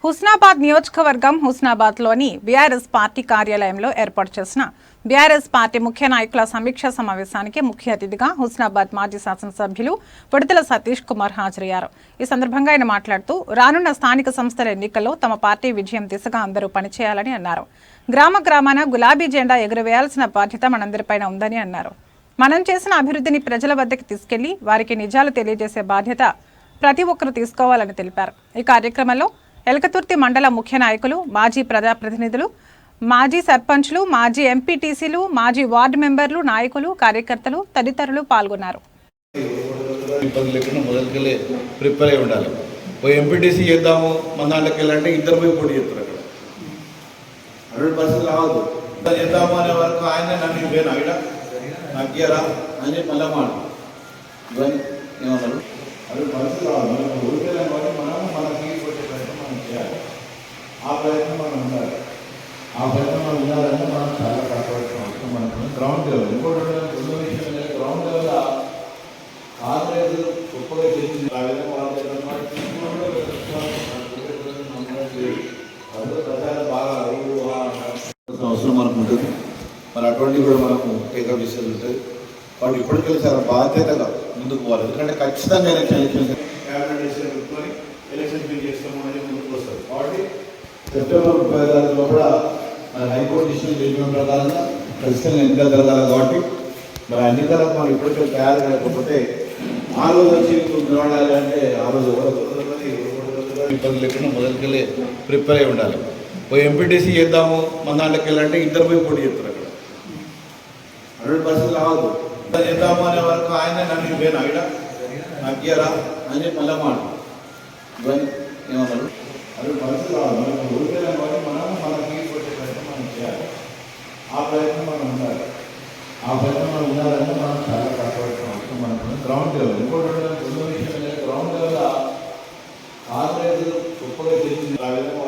హుస్నాబాద్ నియోజకవర్గం హుస్నాబాద్లోని BRS party కార్యాలయంలో ఏర్పాటు చేసిన బీఆర్ఎస్ పార్టీ ముఖ్య నాయకుల సమీక్షా సమావేశానికి ముఖ్య అతిథిగా హుస్నాబాద్ మాజీ శాసనసభ్యులు పొడితెల సతీష్ కుమార్ హాజరయ్యారు. ఈ సందర్భంగా ఆయన మాట్లాడుతూ రానున్న స్థానిక సంస్థల ఎన్నికల్లో తమ పార్టీ విజయం దిశగా అందరూ పనిచేయాలని అన్నారు. గ్రామ గ్రామాన గులాబీ జెండా ఎగురవేయాల్సిన బాధ్యత మనందరిపైన ఉందని అన్నారు. మనం చేసిన అభివృద్ధిని ప్రజల వద్దకు తీసుకెళ్లి వారికి నిజాలు తెలియజేసే బాధ్యత ప్రతి ఒక్కరూ తీసుకోవాలని తెలిపారు. ఈ కార్యక్రమంలో ఎలకతుర్తి మండల ముఖ్య నాయకులు, మాజీ ప్రజాప్రతినిధులు, మాజీ సర్పంచ్లు, మాజీ ఎంపీటీసీలు, మాజీ వార్డు మెంబర్లు, నాయకులు, కార్యకర్తలు తదితరులు పాల్గొన్నారు. ప్రిపేర్ అయి ఉండాలి. ఎంపీటీసీ చేద్దాము మన దాంట్లోకి వెళ్ళాలంటే ఇద్దరు పోయి పోటీ చేస్తారు. అక్కడ 100% రావద్దు. చేద్దాము అనే వరకు ఆయన నన్ను వేను అక్కడ నాకు ఇయ్యరా అని మళ్ళీ మాట ఇవన్నీ ఏమన్నారు. 100% రావాలి. మనం ఊరికెళ్ళాం కాబట్టి మనం మనకి కొట్టే ప్రయత్నం మనం చేయాలి. ఆ ప్రయత్నం మనం ఉండాలి. ఆ ప్రయత్నం మనం ఉండాలంటే మనం చాలా కష్టపడటం అవసరం. మనకు గ్రౌండ్ లెవెల్ ఇంకోటి రెండో విషయం ఏంటంటే గ్రౌండ్ లెవెల్ కాంగ్రెస్ గొప్పగా చేసింది. ఆ విధంగా ప్రజలు బాగా అవసరం మనకు ఉంటుంది. మరి అటువంటివి కూడా మనకు టేకప్ చేసేది ఉంటుంది. వాళ్ళు ఇప్పటికెళ్ళి చాలా బాధ్యతగా ముందుకు పోవాలి. ఎందుకంటే ఖచ్చితంగా ఎలక్షన్ క్యాబినెట్ డిసిషన్ పెట్టుకొని ఎలక్షన్ బిల్ చేస్తాము అనేది ముందుకు వస్తారు. కాబట్టి సెప్టెంబర్ 30 కూడా మన హైకోర్టు డిసిషన్ చేసిన ప్రకారంగా ఖచ్చితంగా ఎన్నికలు జరగాలి. కాబట్టి మరి ఎన్నికలకు మనం ఇప్పటికే తయారు కాకపోతే ఆ రోజు వచ్చి నిలబడాలి అంటే ఆ రోజు ఇబ్బంది లేకుండా మొదటికెళ్ళి ప్రిపేర్ అయి ఉండాలి. ఎంపీటీసీ చేద్దాము మన దాంట్లోకి వెళ్ళాలంటే ఇద్దరు పోయి పోటీ చేస్తారు. అక్కడ 100% రావద్దు. చేద్దాము అనే వరకు ఆయన నన్ను వేను అక్కడ నాకు ఇయ్యరా అని మళ్ళీ మాట ఇవన్నీ ఏమన్నారు. 100% రావాలి. మనం ఊరికెళ్ళాం కాబట్టి మనం మనకి కొట్టే ప్రయత్నం మనం చేయాలి. ఆ ప్రయత్నం మనం ఉండాలి. ఆ ప్రయత్నం మనం ఉండాలంటే మనం చాలా కష్టపడటం అవసరం. మనకు గ్రౌండ్ లెవెల్ ఇంకోటి రెండో విషయం ఏంటంటే గ్రౌండ్ లెవెల్ కాంగ్రెస్ గొప్పగా చేసింది. ఆ విధంగా